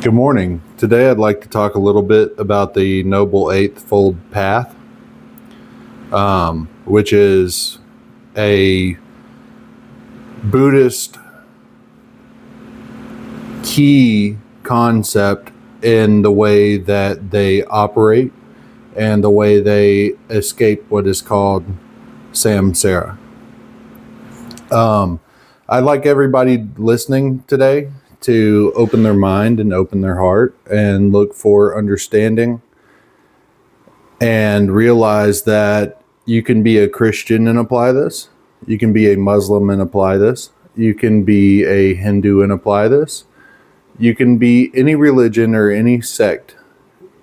Good morning. Today I'd like to talk a little bit about the Noble Eightfold Path, which is a Buddhist key concept in the way that they operate and the way they escape what is called samsara. I'd like everybody listening today to open their mind and open their heart and look for understanding and realize that you can be a Christian and apply this. You can be a Muslim and apply this. You can be a Hindu and apply this. You can be any religion or any sect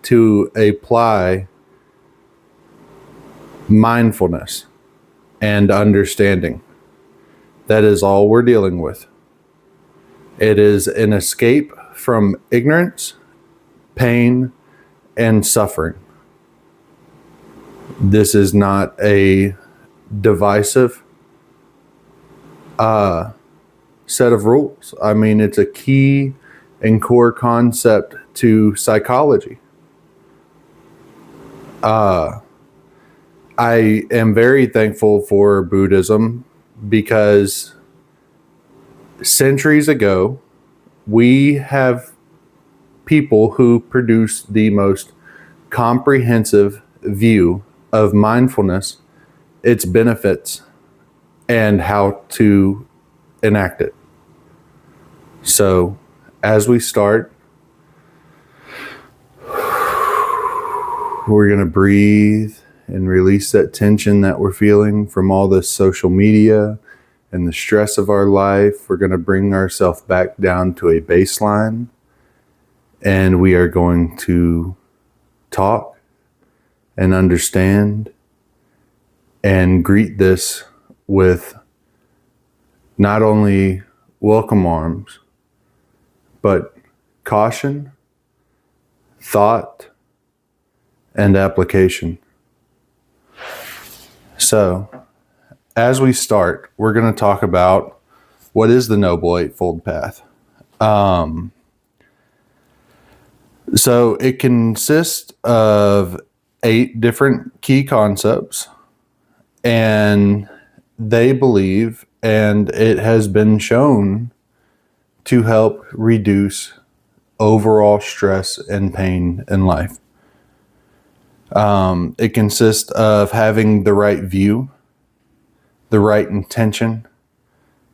to apply mindfulness and understanding. That is all we're dealing with. It is an escape from ignorance, pain, and suffering. This is not a divisive set of rules. I mean, it's a key and core concept to psychology. I am very thankful for Buddhism because centuries ago, we have people who produce the most comprehensive view of mindfulness, its benefits, and how to enact it. So, as we start, we're going to breathe and release that tension that we're feeling from all this social media and the stress of our life. We're going to bring ourselves back down to a baseline, and we are going to talk and understand and greet this with not only welcome arms, but caution, thought, and application. So, as we start, we're going to talk about what is the Noble Eightfold Path. So it consists of 8 different key concepts, and they believe, and it has been shown to help reduce overall stress and pain in life. It consists of having the right view, the right intention,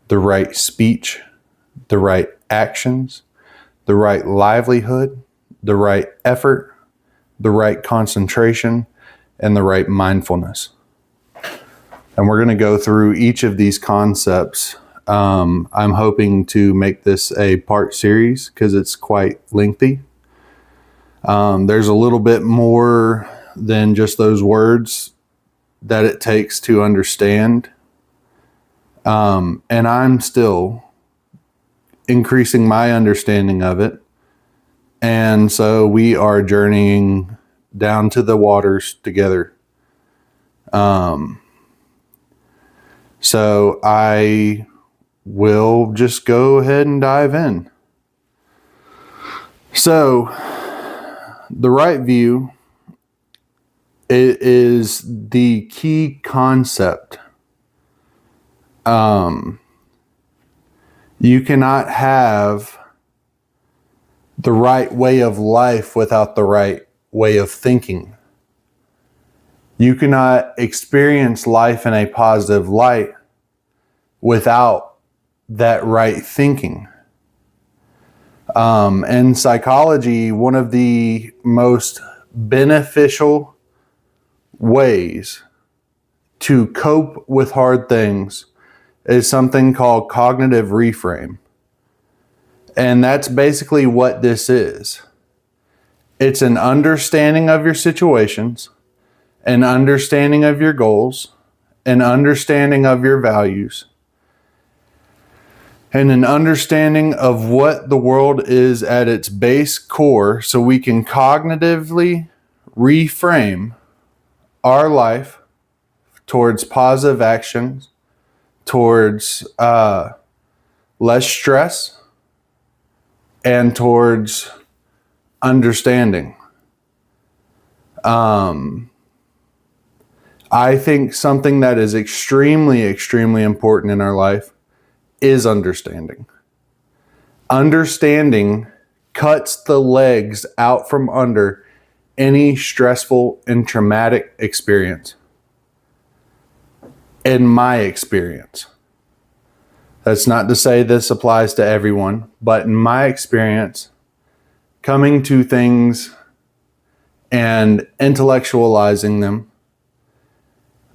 the right speech, the right actions, the right livelihood, the right effort, the right concentration, and the right mindfulness. And we're going to go through each of these concepts. I'm hoping to make this a part series because it's quite lengthy. There's a little bit more than just those words that it takes to understand. And I'm still increasing my understanding of it. And so we are journeying down to the waters together. So I will just go ahead and dive in. So the right view, it is the key concept. You cannot have the right way of life without the right way of thinking. You cannot experience life in a positive light without that right thinking. In psychology, one of the most beneficial ways to cope with hard things is something called cognitive reframe. And that's basically what this is. It's an understanding of your situations, an understanding of your goals, an understanding of your values, and an understanding of what the world is at its base core, so we can cognitively reframe our life towards positive actions, towards less stress, and towards understanding. I think something that is extremely, extremely important in our life is understanding. Understanding cuts the legs out from under any stressful and traumatic experience. In my experience. That's not to say this applies to everyone, but in my experience, coming to things and intellectualizing them,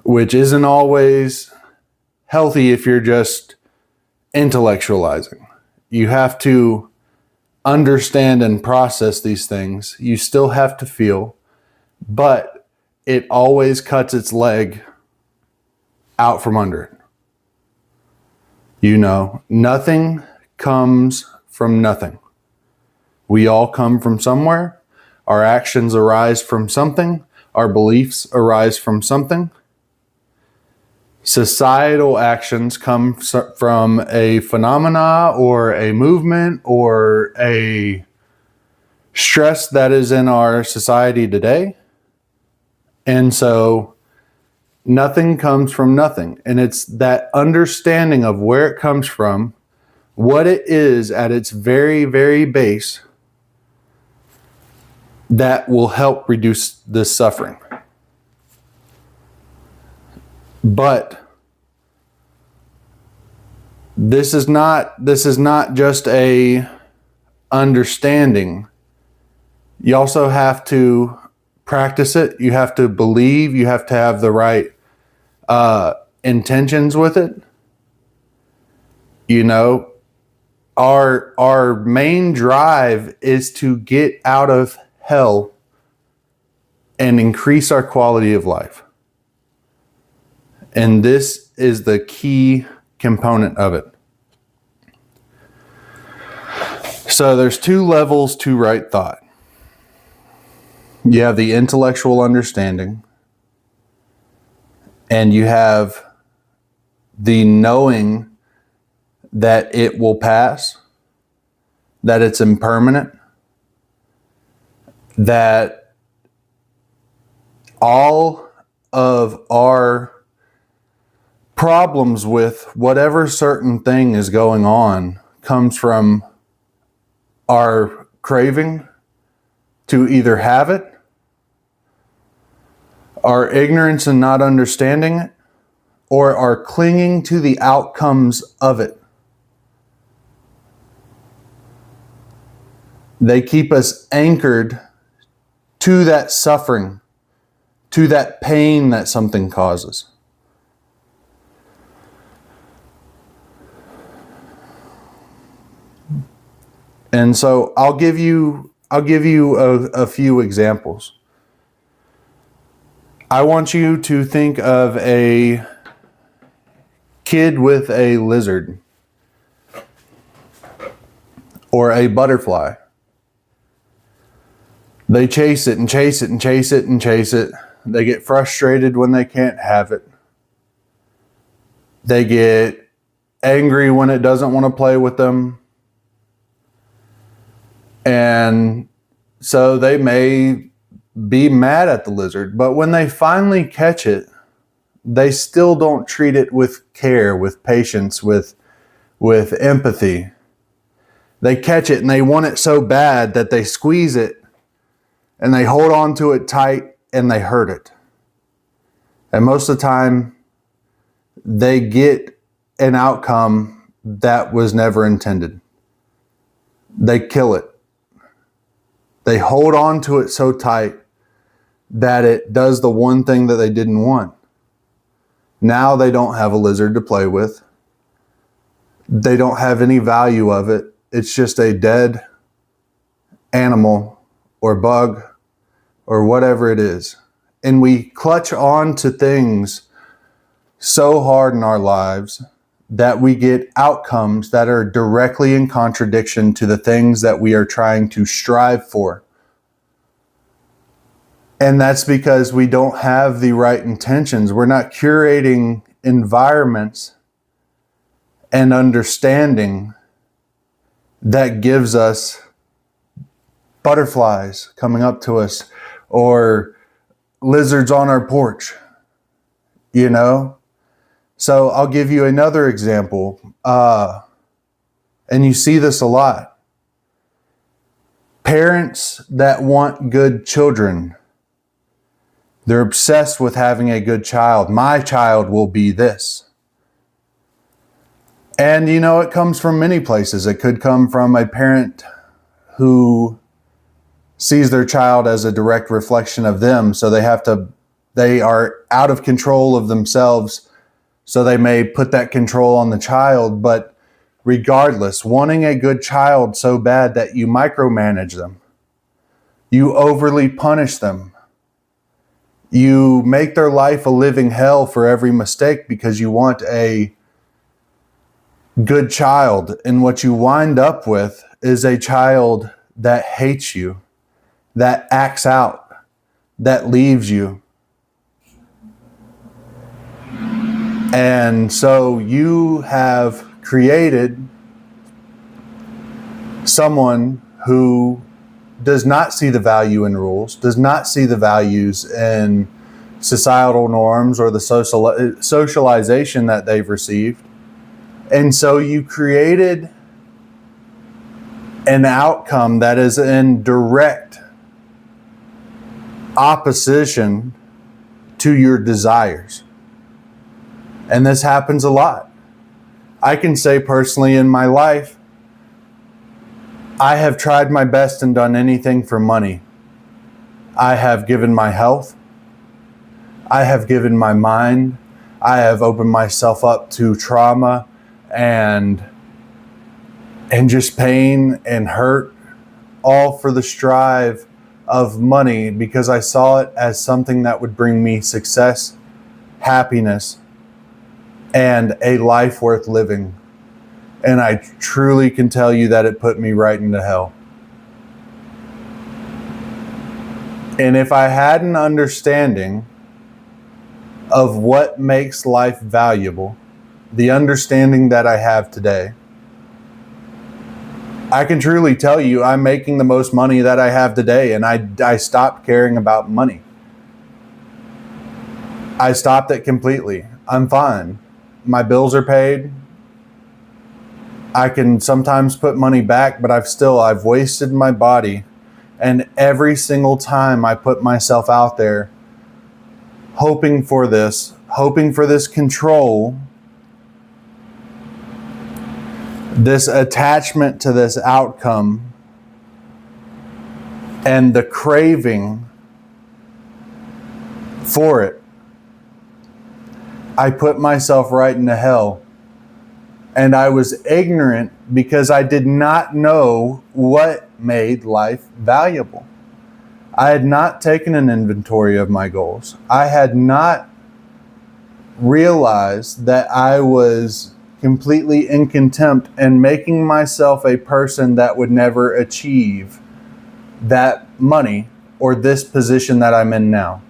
which isn't always healthy if you're just intellectualizing. You have to understand and process these things. You still have to feel, but it always cuts its leg out from under it. You know, nothing comes from nothing. We all come from somewhere. Our actions arise from something. Our beliefs arise from something. Societal actions come from a phenomena or a movement or a stress that is in our society today. And so nothing comes from nothing. And it's that understanding of where it comes from, what it is at its very, very base, that will help reduce this suffering. But this is not just a understanding. You also have to practice it. You have to believe. You have to have the right intentions with it. You know, our main drive is to get out of hell and increase our quality of life. And this is the key component of it. So there's two levels to right thought. You have the intellectual understanding, and you have the knowing that it will pass, that it's impermanent, that all of our problems with whatever certain thing is going on comes from our craving to either have it, our ignorance and not understanding it, or our clinging to the outcomes of it. They keep us anchored to that suffering, to that pain that something causes. And so I'll give you a few examples. I want you to think of a kid with a lizard or a butterfly. They chase it and chase it and chase it and chase it. They get frustrated when they can't have it. They get angry when it doesn't want to play with them. And so they may be mad at the lizard, but when they finally catch it, they still don't treat it with care, with patience, with empathy. They catch it and they want it so bad that they squeeze it and they hold on to it tight and they hurt it. And most of the time, they get an outcome that was never intended. They kill it. They hold on to it so tight that it does the one thing that they didn't want. Now they don't have a lizard to play with. They don't have any value of it. It's just a dead animal or bug or whatever it is. And we clutch on to things so hard in our lives that we get outcomes that are directly in contradiction to the things that we are trying to strive for. And that's because we don't have the right intentions. We're not curating environments and understanding that gives us butterflies coming up to us or lizards on our porch, you know? So I'll give you another example. And you see this a lot. Parents that want good children, they're obsessed with having a good child. My child will be this. And you know, it comes from many places. It could come from a parent who sees their child as a direct reflection of them. So they are out of control of themselves. So they may put that control on the child. But regardless, wanting a good child so bad that you micromanage them, you overly punish them, you make their life a living hell for every mistake because you want a good child. And what you wind up with is a child that hates you, that acts out, that leaves you. And so you have created someone who does not see the value in rules, does not see the values in societal norms or the socialization that they've received. And so you created an outcome that is in direct opposition to your desires. And this happens a lot. I can say personally in my life, I have tried my best and done anything for money. I have given my health. I have given my mind. I have opened myself up to trauma and just pain and hurt, all for the strive of money, because I saw it as something that would bring me success, happiness, and a life worth living. And I truly can tell you that it put me right into hell. And if I had an understanding of what makes life valuable, the understanding that I have today, I can truly tell you I'm making the most money that I have today, and I stopped caring about money. I stopped it completely. I'm fine. My bills are paid. I can sometimes put money back, but I've wasted my body. And every single time I put myself out there hoping for this control, this attachment to this outcome, and the craving for it, I put myself right into hell. And I was ignorant because I did not know what made life valuable. I had not taken an inventory of my goals. I had not realized that I was completely in contempt and making myself a person that would never achieve that money or this position that I'm in now.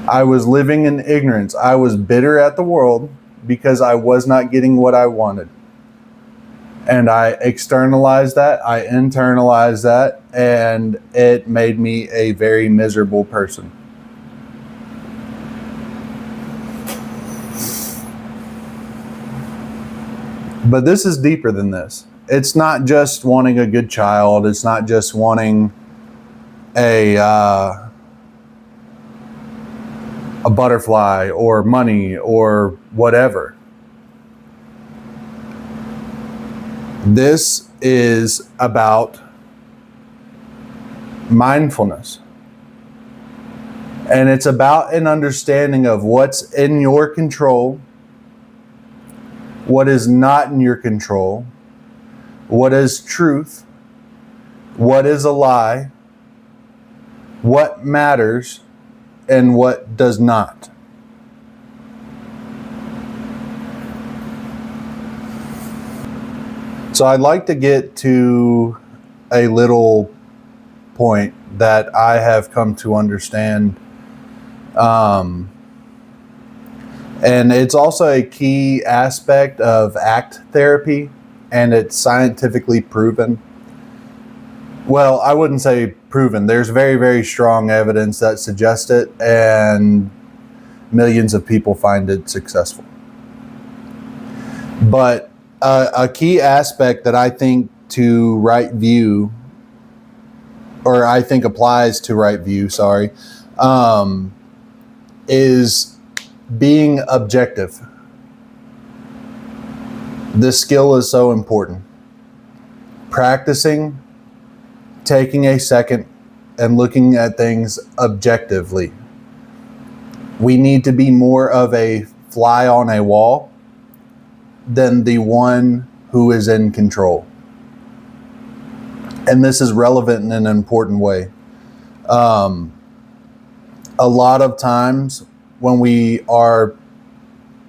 I was living in ignorance. I was bitter at the world because I was not getting what I wanted. And I externalized that, I internalized that, and it made me a very miserable person. But this is deeper than this. It's not just wanting a good child. It's not just wanting a butterfly or money or whatever. This is about mindfulness. And it's about an understanding of what's in your control, what is not in your control, what is truth, what is a lie, what matters, and what does not. So I'd like to get to a little point that I have come to understand. And it's also a key aspect of ACT therapy, and it's scientifically proven. Well, I wouldn't say proven. There's very, very strong evidence that suggests it, and millions of people find it successful. But a key aspect that I think to right view, or I think applies to right view, is being objective. This skill is so important. Practicing, taking a second and looking at things objectively. We need to be more of a fly on a wall than the one who is in control. And this is relevant in an important way. A lot of times when we are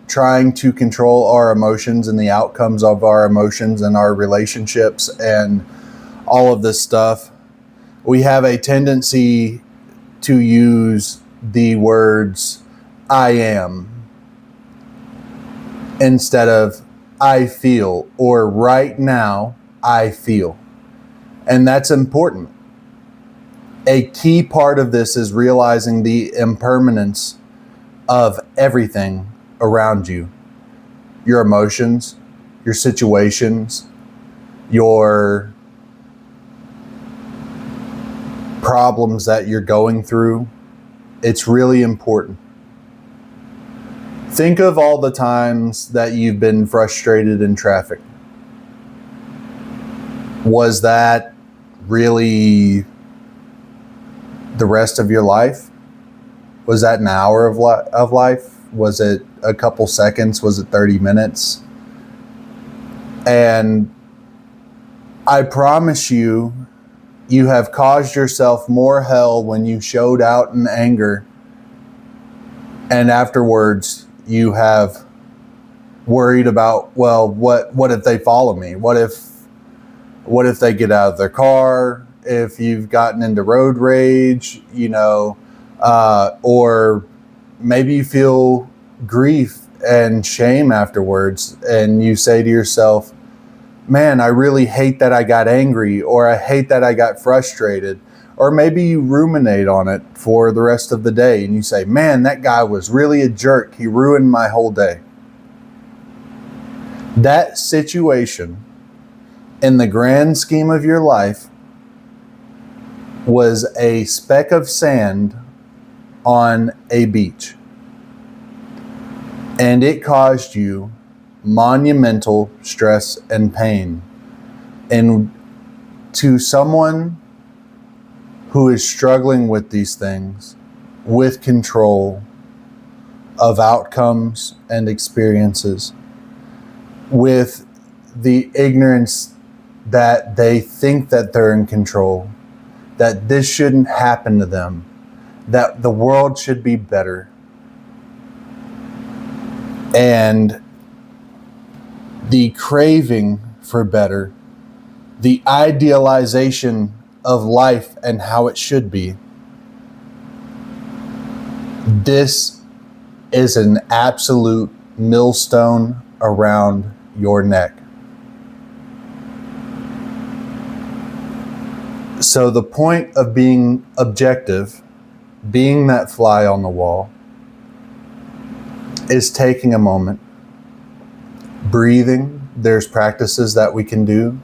trying to control our emotions and the outcomes of our emotions and our relationships and all of this stuff, we have a tendency to use the words I am instead of I feel, or right now I feel. And that's important. A key part of this is realizing the impermanence of everything around you. Your emotions, your situations, your problems that you're going through. It's really important. Think of all the times that you've been frustrated in traffic. Was that really the rest of your life? Was that an hour of life? Was it a couple seconds? Was it 30 minutes? And I promise you, you have caused yourself more hell when you showed out in anger, and afterwards you have worried about, well, what if they follow me? What if they get out of their car? If you've gotten into road rage, or maybe you feel grief and shame afterwards, and you say to yourself, man, I really hate that I got angry, or I hate that I got frustrated. Or maybe you ruminate on it for the rest of the day and you say, man, that guy was really a jerk. He ruined my whole day. That situation, in the grand scheme of your life, was a speck of sand on a beach. And it caused you monumental stress and pain. And to someone who is struggling with these things, with control of outcomes and experiences, with the ignorance that they think that they're in control, that this shouldn't happen to them, that the world should be better, and the craving for better, the idealization of life and how it should be. This is an absolute millstone around your neck. So the point of being objective, being that fly on the wall, is taking a moment, breathing. There's practices that we can do.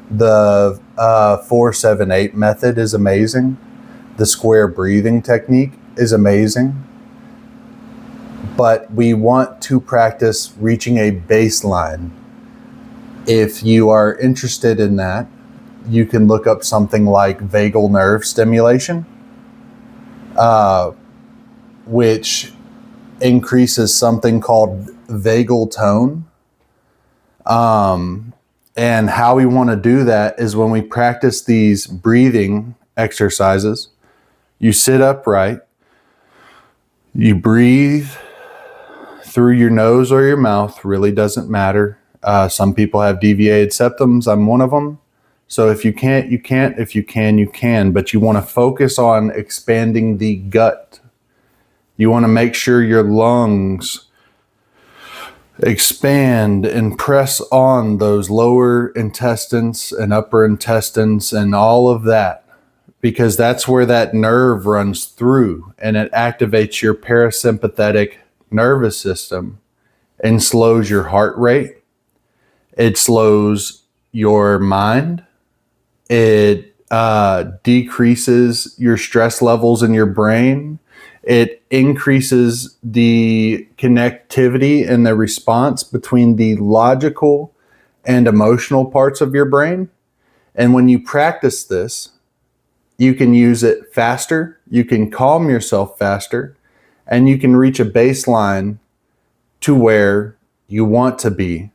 The 4-7-8 method is amazing. The square breathing technique is amazing. But we want to practice reaching a baseline. If you are interested in that, you can look up something like vagal nerve stimulation, which increases something called vagal tone. And how we want to do that is when we practice these breathing exercises, you sit upright, you breathe through your nose or your mouth, really doesn't matter. Some people have deviated septums. I'm one of them. So if you can't, you can't. If you can, you can. But you want to focus on expanding the gut. You want to make sure your lungs expand and press on those lower intestines and upper intestines and all of that, because that's where that nerve runs through, and it activates your parasympathetic nervous system and slows your heart rate. It slows your mind. It decreases your stress levels in your brain. It increases the connectivity and the response between the logical and emotional parts of your brain. And when you practice this, you can use it faster, you can calm yourself faster, and you can reach a baseline to where you want to be,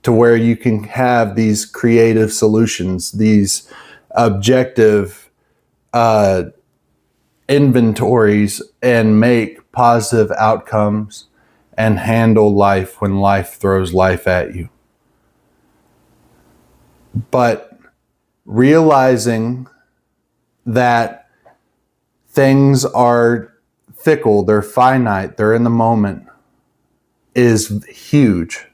to where you can have these creative solutions, these objective inventories, and make positive outcomes and handle life when life throws life at you. But realizing that things are fickle, they're finite, they're in the moment, is huge.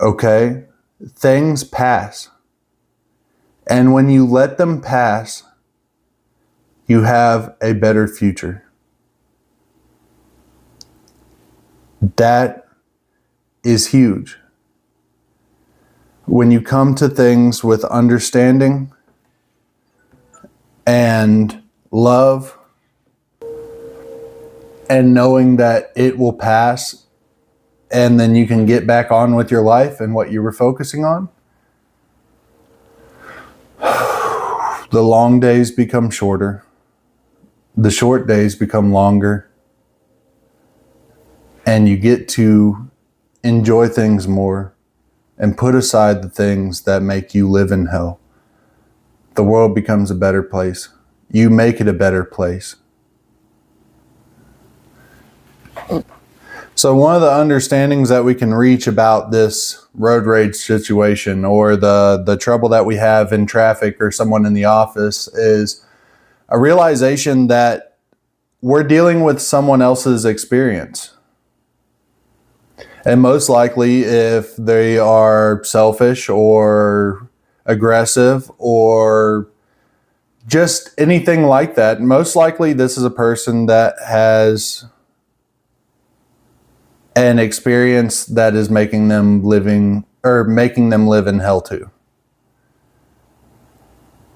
Okay? Things pass. And when you let them pass, you have a better future. That is huge. When you come to things with understanding and love and knowing that it will pass, and then you can get back on with your life and what you were focusing on, the long days become shorter. The short days become longer. And you get to enjoy things more and put aside the things that make you live in hell. The world becomes a better place. You make it a better place. So one of the understandings that we can reach about this road rage situation, or the trouble that we have in traffic or someone in the office, is a realization that we're dealing with someone else's experience. And most likely, if they are selfish or aggressive or just anything like that, most likely this is a person that has an experience that is making them live in hell too.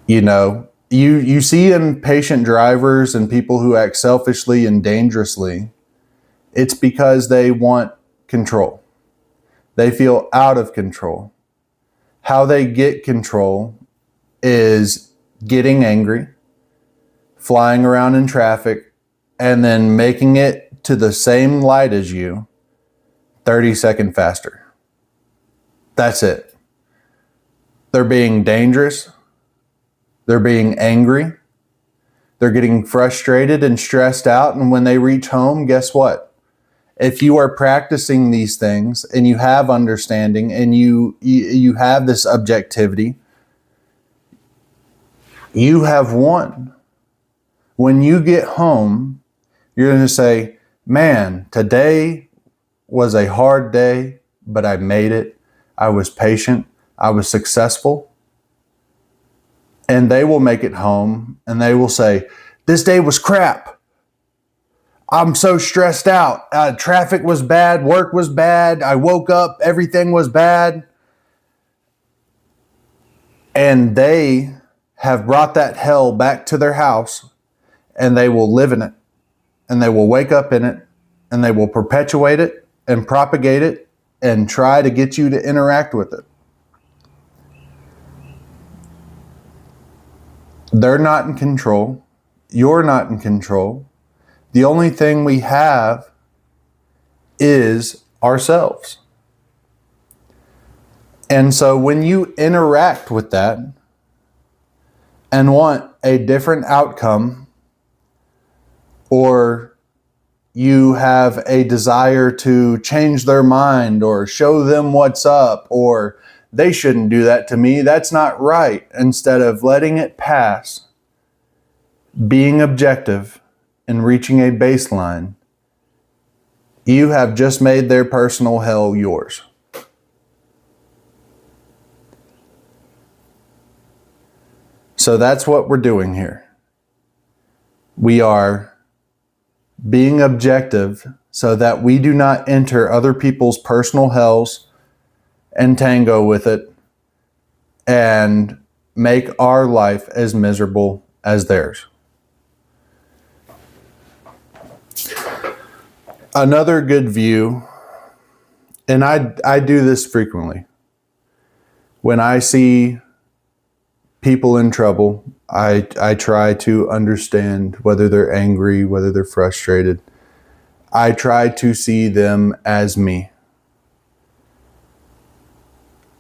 You know, you see impatient drivers and people who act selfishly and dangerously. It's because they want control. They feel out of control. How they get control is getting angry, flying around in traffic, and then making it to the same light as you 30 seconds faster. That's it. They're being dangerous. They're being angry. They're getting frustrated and stressed out. And when they reach home, guess what? If you are practicing these things and you have understanding and you have this objectivity, you have won. When you get home, you're going to say, man, today was a hard day, but I made it. I was patient. I was successful. And they will make it home and they will say, this day was crap. I'm so stressed out. Traffic was bad. Work was bad. I woke up. Everything was bad. And they have brought that hell back to their house, and they will live in it, and they will wake up in it, and they will perpetuate it and propagate it and try to get you to interact with it. They're not in control. You're not in control. The only thing we have is ourselves. And so when you interact with that and want a different outcome, or you have a desire to change their mind or show them what's up, or they shouldn't do that to me, that's not right, instead of letting it pass, being objective and reaching a baseline, You have just made their personal hell yours. So that's what we're doing here. We are being objective so that we do not enter other people's personal hells and tango with it and make our life as miserable as theirs. Another good view, and I do this frequently. When I see people in trouble, I try to understand whether they're angry, whether they're frustrated. I try to see them as me.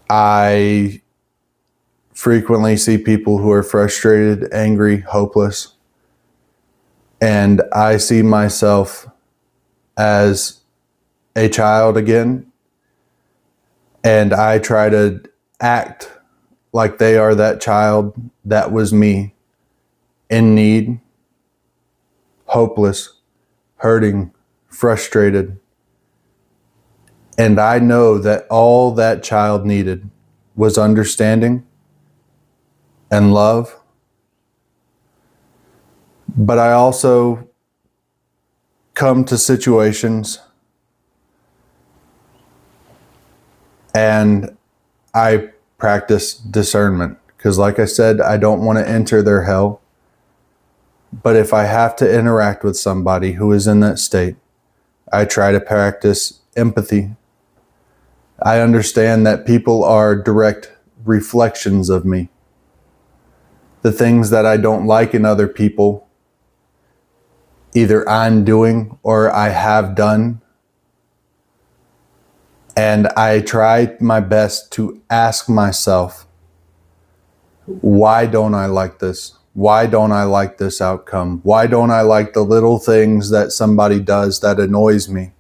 I frequently see people who are frustrated, angry, hopeless, and I see myself as a child again, and I try to act like they are that child that was me, in need, hopeless, hurting, frustrated. And I know that all that child needed was understanding and love. But I also come to situations and I practice discernment, because like I said, I don't want to enter their hell. But if I have to interact with somebody who is in that state, I try to practice empathy. I understand that people are direct reflections of me. The things that I don't like in other people, either I'm doing or I have done. And I try my best to ask myself, why don't I like this? Why don't I like this outcome? Why don't I like the little things that somebody does that annoys me?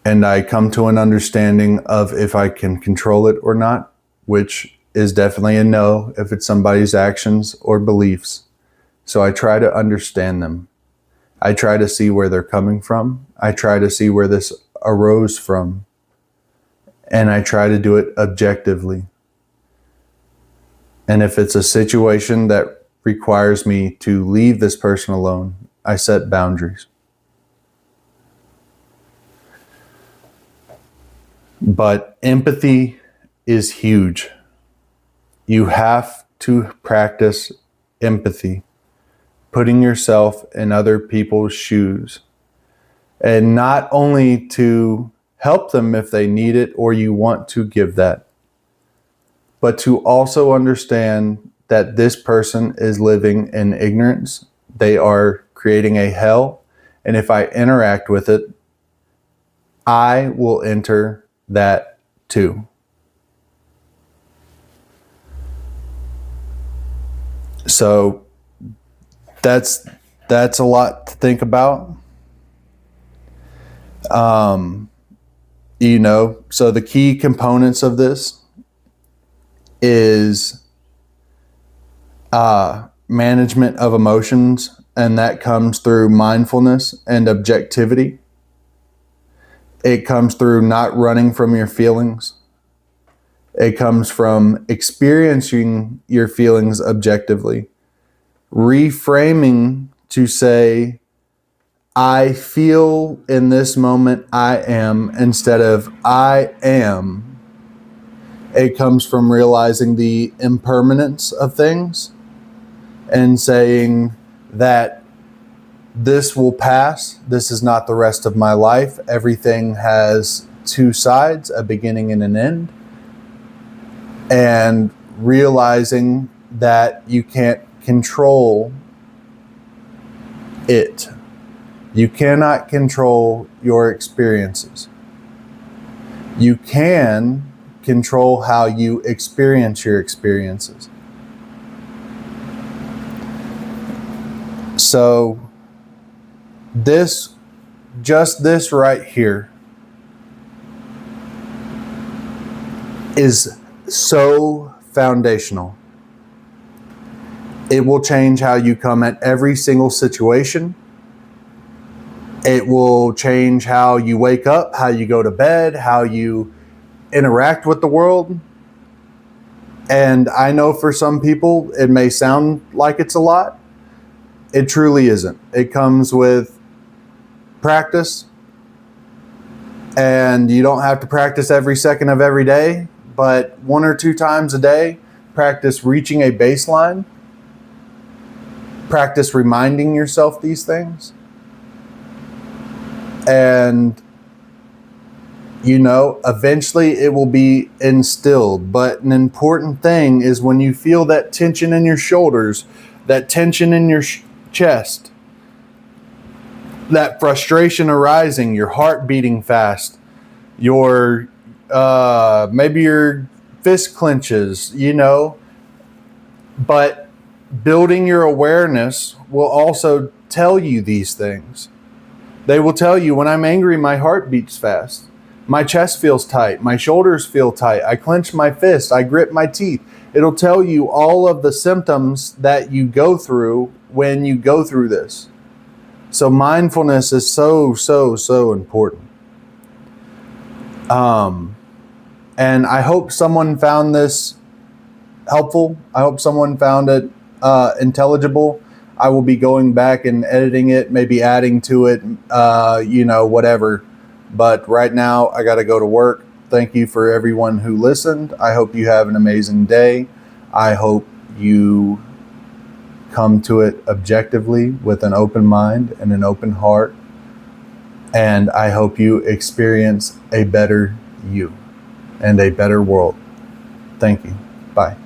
And I come to an understanding of if I can control it or not, which is definitely a no if it's somebody's actions or beliefs. So I try to understand them. I try to see where they're coming from. I try to see where this arose from. And I try to do it objectively. And if it's a situation that requires me to leave this person alone, I set boundaries. But empathy is huge. You have to practice empathy, putting yourself in other people's shoes, and not only to help them if they need it or you want to give that, but to also understand that this person is living in ignorance. They are creating a hell, and if I interact with it, I will enter that too. So that's a lot to think about. So the key components of this is management of emotions, and that comes through mindfulness and objectivity. It comes through not running from your feelings. It comes from experiencing your feelings objectively, reframing to say, I feel in this moment I am, instead of I am. It comes from realizing the impermanence of things and saying that this will pass. This is not the rest of my life. Everything has two sides, a beginning and an end. And realizing that you can't control it. You cannot control your experiences. You can control how you experience your experiences. So this right here is so foundational. It will change how you come at every single situation. It will change how you wake up, how you go to bed, how you interact with the world. And I know for some people, it may sound like it's a lot. It truly isn't. It comes with practice, and you don't have to practice every second of every day, but 1 or 2 times a day, practice reaching a baseline. Practice reminding yourself these things. And, eventually it will be instilled. But an important thing is when you feel that tension in your shoulders, that tension in your chest, that frustration arising, your heart beating fast, your maybe your fist clenches, but building your awareness will also tell you these things. They will tell you, when I'm angry, my heart beats fast. My chest feels tight. My shoulders feel tight. I clench my fist. I grip my teeth. It'll tell you all of the symptoms that you go through when you go through this. So mindfulness is so, so, so important. And I hope someone found this helpful. I hope someone found it intelligible. I will be going back and editing it, maybe adding to it, whatever. But right now, I got to go to work. Thank you for everyone who listened. I hope you have an amazing day. I hope you come to it objectively with an open mind and an open heart. And I hope you experience a better you and a better world. Thank you. Bye.